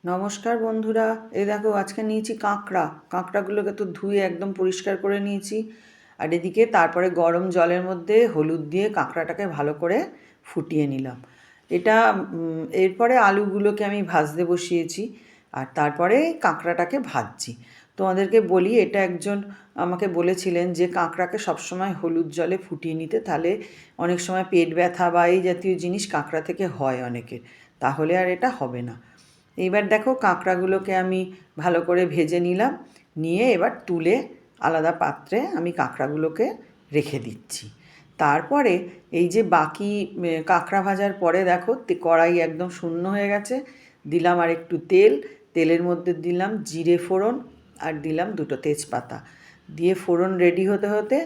নমস্কার বন্ধুরা, এই দেখো আজকে নিয়েছি কাঁকড়াগুলোকে তো ধুয়ে একদম পরিষ্কার করে নিয়েছি। আর এদিকে তারপরে গরম জলের মধ্যে হলুদ দিয়ে কাঁকড়াটাকে ভালো করে ফুটিয়ে নিলাম। এটা এরপরে আলুগুলোকে আমি ভাজতে বসিয়েছি আর তারপরে কাঁকড়াটাকে ভাজছি। তোমাদেরকে বলি, এটা একজন আমাকে বলেছিলেন যে কাঁকড়াকে সবসময় হলুদ জলে ফুটিয়ে নিতে, তাহলে অনেক সময় পেট ব্যথা বা এই জাতীয় জিনিস কাঁকড়া থেকে হয় অনেকের, তাহলে আর এটা হবে না। এইবার দেখো কাঁকড়াগুলোকে আমি ভালো করে ভেজে নিলাম, নিয়ে এবার তুলে আলাদা পাত্রে আমি কাঁকড়াগুলোকে রেখে দিচ্ছি। তারপরে এই যে বাকি কাঁকড়া ভাজার পরে দেখো কড়াই একদম শূন্য হয়ে গেছে। দিলাম আর একটু তেল, তেলের মধ্যে দিলাম জিরে ফোড়ন আর দিলাম দুটো তেজপাতা। দিয়ে ফোড়ন রেডি হতে হতে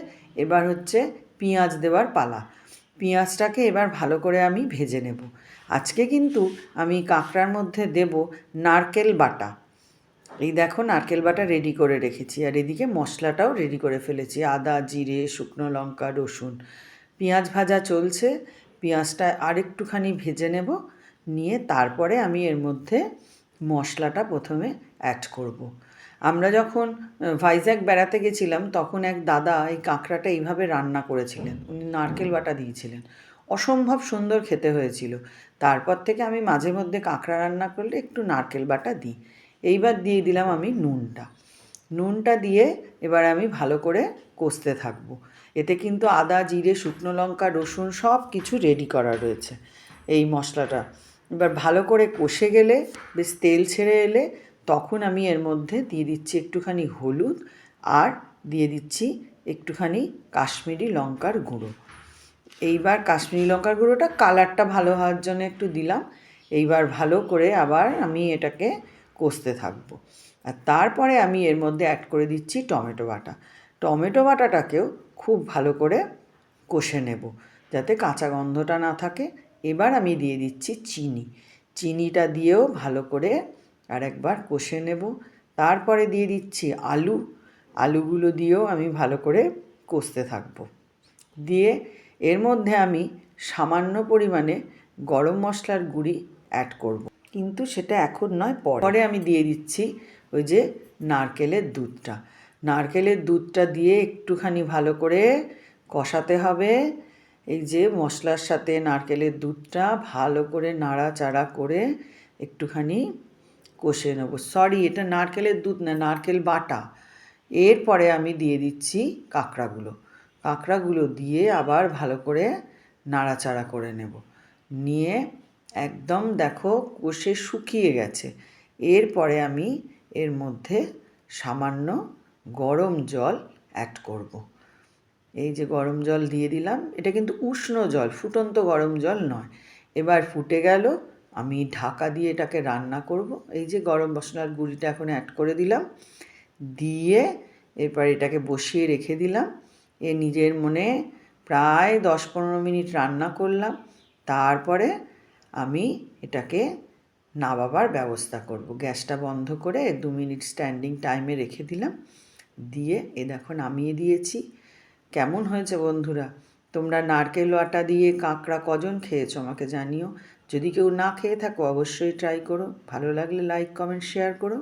এবার হচ্ছে পেঁয়াজ দেওয়ার পালা। পেঁয়াজটাকে এবার ভালো করে আমি ভেজে নেব। আজকে কিন্তু আমি কাঁকড়ার মধ্যে দেব নারকেল বাটা। এই দেখো নারকেল বাটা রেডি করে রেখেছি, আর এদিকে মশলাটাও রেডি করে ফেলেছি, আদা, জিরে, শুকনো লঙ্কা, রসুন। পেঁয়াজ ভাজা চলছে, পেঁয়াজটা আর একটুখানি ভেজে নেব, নিয়ে তারপরে আমি এর মধ্যে মশলাটা প্রথমে অ্যাড করব। আমরা যখন ভাইজ্যাগ বেড়াতে গেছিলাম তখন এক দাদা এই কাঁকড়াটা এইভাবে রান্না করেছিলেন, উনি নারকেল বাটা দিয়েছিলেন, অসম্ভব সুন্দর খেতে হয়েছিল। তারপর থেকে আমি মাঝে মধ্যে কাঁকড়া রান্না করলে একটু নারকেল বাটা দিই। এইবার দিয়ে দিলাম আমি নুনটা দিয়ে এবার আমি ভালো করে কষতে থাকবো। এতে কিন্তু আদা, জিরে, শুকনো লঙ্কা, রসুন সব কিছু রেডি করা রয়েছে এই মশলাটা। এবার ভালো করে কষে গেলে, বেশ তেল ছেড়ে এলে, তখন আমি এর মধ্যে দিয়ে দিচ্ছি একটুখানি হলুদ আর দিয়ে দিচ্ছি একটুখানি কাশ্মীরি লঙ্কার গুঁড়ো। এইবার কাশ্মীরি লঙ্কার গুঁড়োটা কালারটা ভালো হওয়ার জন্য একটু দিলাম। এইবার ভালো করে আবার আমি এটাকে কষতে থাকবো। আর তারপরে আমি এর মধ্যে অ্যাড করে দিচ্ছি টমেটো বাটা। টমেটো বাটাটাকেও খুব ভালো করে কষে নেব, যাতে কাঁচা গন্ধটা না থাকে। এবার আমি দিয়ে দিচ্ছি চিনিটা দিয়েও ভালো করে আরেকবার কষে নেব। তারপরে দিয়ে দিচ্ছি আলুগুলো দিয়েও আমি ভালো করে কষতে থাকবো। দিয়ে এর মধ্যে আমি সামান্য পরিমাণে গরম মশলার গুঁড়ি অ্যাড করব, কিন্তু সেটা এখন নয়, পরে আমি দিয়ে দিচ্ছি ওই যে নারকেলের দুধটা দিয়ে একটুখানি ভালো করে কষাতে হবে। এই যে মশলার সাথে নারকেলের দুধটা ভালো করে নাড়াচাড়া করে একটুখানি কষে নেব। সরি, এটা নারকেলের দুধ না, নারকেল বাটা। এরপরে আমি দিয়ে দিচ্ছি কাঁকড়াগুলো দিয়ে আবার ভালো করে নাড়াচাড়া করে নেব। নিয়ে একদম দেখো কষে শুকিয়ে গেছে। এরপরে আমি এর মধ্যে সামান্য গরম জল অ্যাড করব। এই যে গরম জল দিয়ে দিলাম, এটা কিন্তু উষ্ণ জল, ফুটন্ত গরম জল নয়। এবার ফুটে গেল, আমি ঢাকা দিয়ে এটাকে রান্না করব। এই যে গরম মশলার গুঁড়িটা এখন অ্যাড করে দিলাম, দিয়ে এরপর এটাকে বসিয়ে রেখে দিলাম। নিজের মনে প্রায় 10-15 মিনিট রান্না করলাম। তারপরে আমি এটাকে নামাবার ব্যবস্থা করব। গ্যাসটা বন্ধ করে 2 মিনিট স্ট্যান্ডিং টাইমে রেখে দিলাম, দিয়ে দেখো নামিয়ে দিয়েছি। কেমন হয়েছে বন্ধুরা? তোমরা নারকেল বাটা দিয়ে কাঁকড়া কজন খেয়েছো আমাকে জানিও। যদি কেউ না খেয়ে থাকো অবশ্যই ট্রাই করো। ভালো লাগলে লাইক, কমেন্ট, শেয়ার করো।